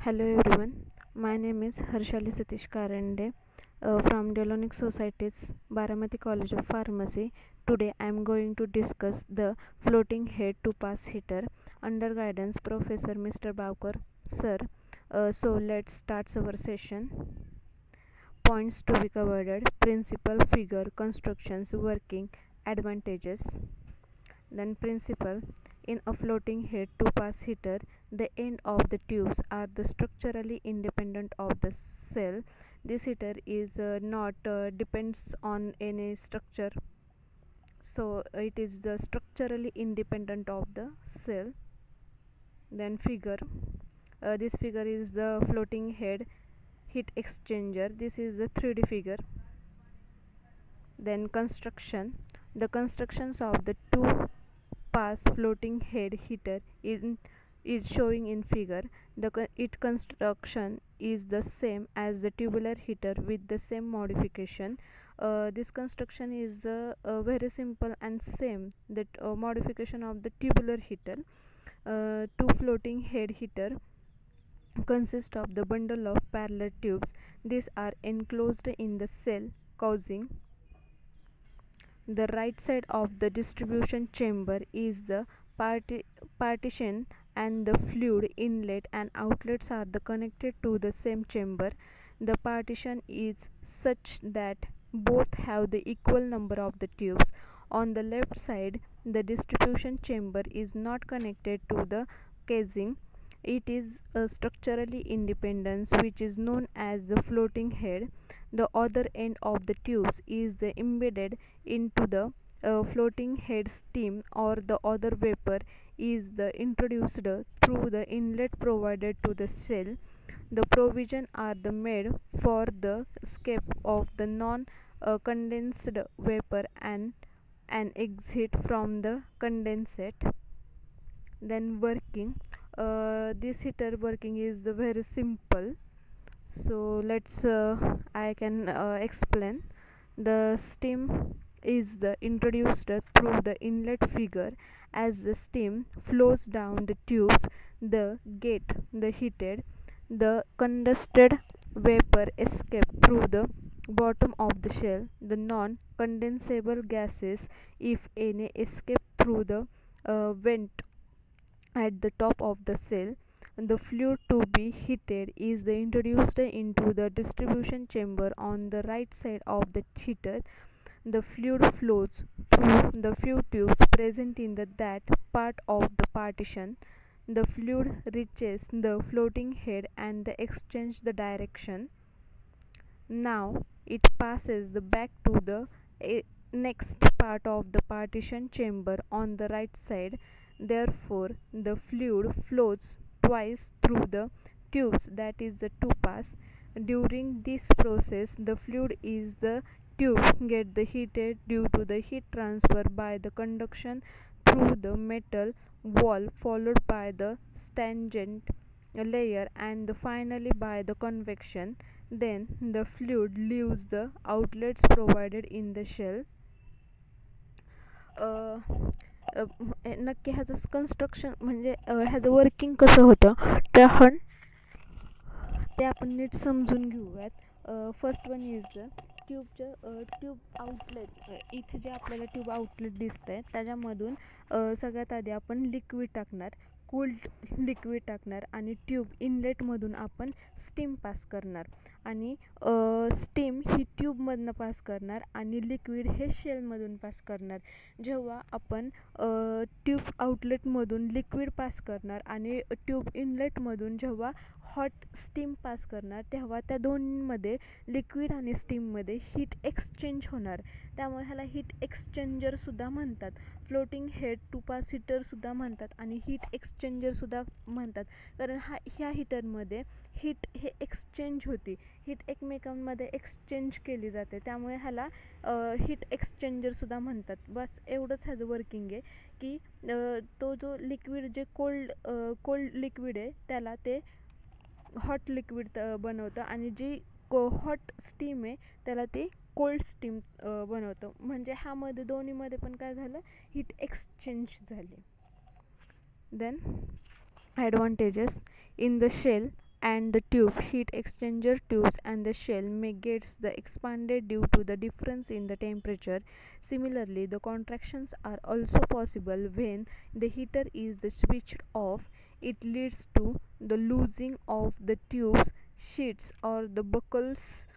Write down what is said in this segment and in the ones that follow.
Hello everyone, my name is Harshali Satish Karande from Delonic Society's Baramati College of Pharmacy. Today I am going to discuss the floating head to pass heater under guidance Professor Mr. Bavkar sir. So let's start our session. Points to be covered: principle, figure, constructions, working, advantages. Then principle: in a floating head to pass heater, the end of the tubes are the structurally independent of the cell. This heater is not depends on any structure, so it is the structurally independent of the cell. Then figure: this figure is the floating head heat exchanger. This is the 3D figure. Then construction: the constructions of the two pass floating head heater is showing in figure. Its construction is the same as the tubular heater with the same modification. This construction is very simple and same that modification of the tubular heater. Two floating head heater consist of the bundle of parallel tubes. These are enclosed in the cell, causing the right side of the distribution chamber is the partition, and the fluid inlet and outlets are connected to the same chamber. The partition is such that both have the equal number of the tubes. On the left side, the distribution chamber is not connected to the casing. It is a structurally independent, which is known as the floating head. The other end of the tubes is embedded into the floating head. Steam or the other vapor is introduced through the inlet provided to the cell. The provision are made for the escape of the non-condensed vapor and an exit from the condensate. Then working: this heater working is very simple, so let's I can explain. The steam is introduced through the inlet figure. As the steam flows down the tubes, the get the heated, the condensed vapor escape through the bottom of the shell. The non-condensable gases, if any, escape through the vent at the top of the cell. The fluid to be heated is introduced into the distribution chamber on the right side of the heater. The fluid flows through the few tubes present in that part of the partition. The fluid reaches the floating head and exchange the direction. Now it passes back to the next part of the partition chamber on the right side. Therefore, the fluid flows twice through the tubes, that is the two pass. During this process, the fluid is the tube get the heated due to the heat transfer by the conduction through the metal wall, followed by the tangent layer, and finally by the convection. Then the fluid leaves the outlets provided in the shell. नक्की ह्याचं construction म्हणजे ह्याचं working कसं होतं ते आपण NEET समजून घेऊयात. First one is the tube outlet. इथे जे आपल्याला ट्यूब आउटलेट दिसतंय त्याच्यामधून सगळ्यात आधी आपण लिक्विड टाकणार, कोल्ड लिक्विड टाकणार, आणि ट्यूब इनलेटमधून आपण स्टीम पास करणार, आणि स्टीम ही ट्यूबमधनं पास करणार आणि लिक्विड हे शेलमधून पास करणार. जेव्हा आपण ट्यूब आउटलेटमधून लिक्विड पास करणार आणि ट्यूब इनलेटमधून जेव्हा हॉट स्टीम पास करणार, तेव्हा त्या दोन्हीमध्ये लिक्विड आणि स्टीममध्ये हीट एक्सचेंज होणार. त्यामुळे ह्याला हीट एक्सचेंजरसुद्धा म्हणतात. फ्लोटिंग हेड टू पास हीटरसुद्धा म्हणतात आणि हीट एक्सचेंजरसुद्धा म्हणतात, कारण ह्या हीटरमध्ये हीट हे एक्सचेंज होती, हीट एकमेकांमध्ये एक्सचेंज केली जाते, त्यामुळे ह्याला हीट एक्सचेंजरसुद्धा म्हणतात. बस एवढंच ह्याचं वर्किंग आहे की तो जो लिक्विड जे कोल्ड लिक्विड आहे त्याला ते हॉट लिक्विड बनवतं, आणि जी हॉट स्टीम आहे त्याला ते कोल्ड स्टीम बनवतं. म्हणजे ह्यामध्ये दोन्हीमध्ये पण काय झालं, हीट एक्सचेंज झाली. Then advantages: in the shell, and the tube heat exchanger tubes and the shell may gets the expanded due to the difference in the temperature. Similarly, the contractions are also possible when the heater is switched off. It leads to the losing of the tube's sheets or the buckles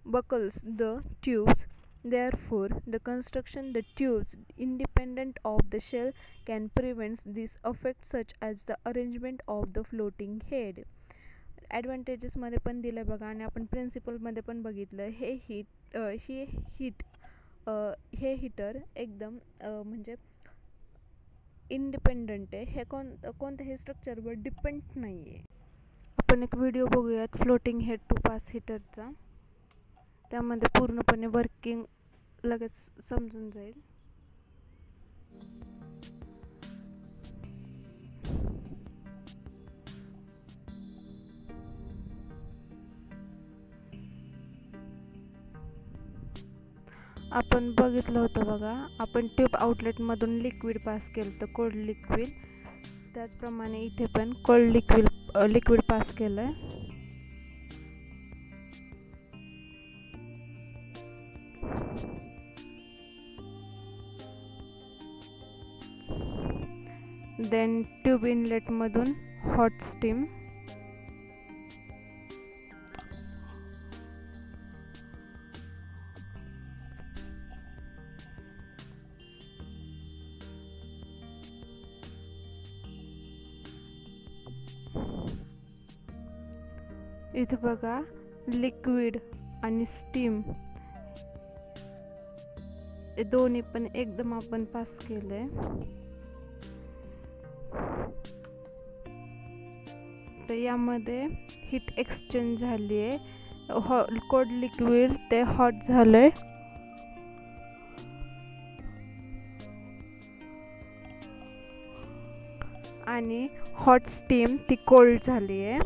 the tubes. Therefore, the construction the tubes independent of the shell can prevent this effect, such as the arrangement of the floating head. Advantages मध्ये पण दिलं बघा आणि आपण principal मध्ये पण बघितलं. हे heater एकदम म्हणजे इंडिपेंडंट आहे. हे कोणत्याही स्ट्रक्चरवर डिपेंड नाही आहे. आपण एक व्हिडिओ बघूयात फ्लोटिंग हेड टू पास हीटरचा. त्यामध्ये पूर्णपणे वर्किंग लगेच समजून जाईल. आपण बघितलं होतं बघा, आपण ट्यूब आउटलेटमधून लिक्विड पास केलं तर कोल्ड लिक्विड, त्याचप्रमाणे इथे पण कोल्ड लिक्विड पास केलंय. देन ट्यूब इनलेट मधून हॉट स्टीम, इथे बघा लिक्विड आणि स्टीम हे दोन्ही पण एकदम आपण पास केलंय. तर यामध्ये हीट एक्सचेंज झाली आहे. कोल्ड लिक्विड ते हॉट झालंय आणि हॉट स्टीम ती कोल्ड झाली आहे.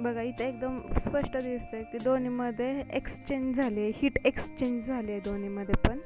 बघा इथे एकदम स्पष्ट दिसतंय की दोन्हीमध्ये एक्सचेंज झाली आहे, हीट एक्सचेंज झाली आहे दोन्हीमध्ये पण.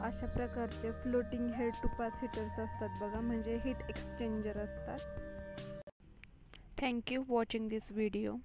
अशा प्रकारचे floating head two pass heaters असतात बघा, म्हणजे हीट एक्सचेंजर असतात. Thank you watching this video.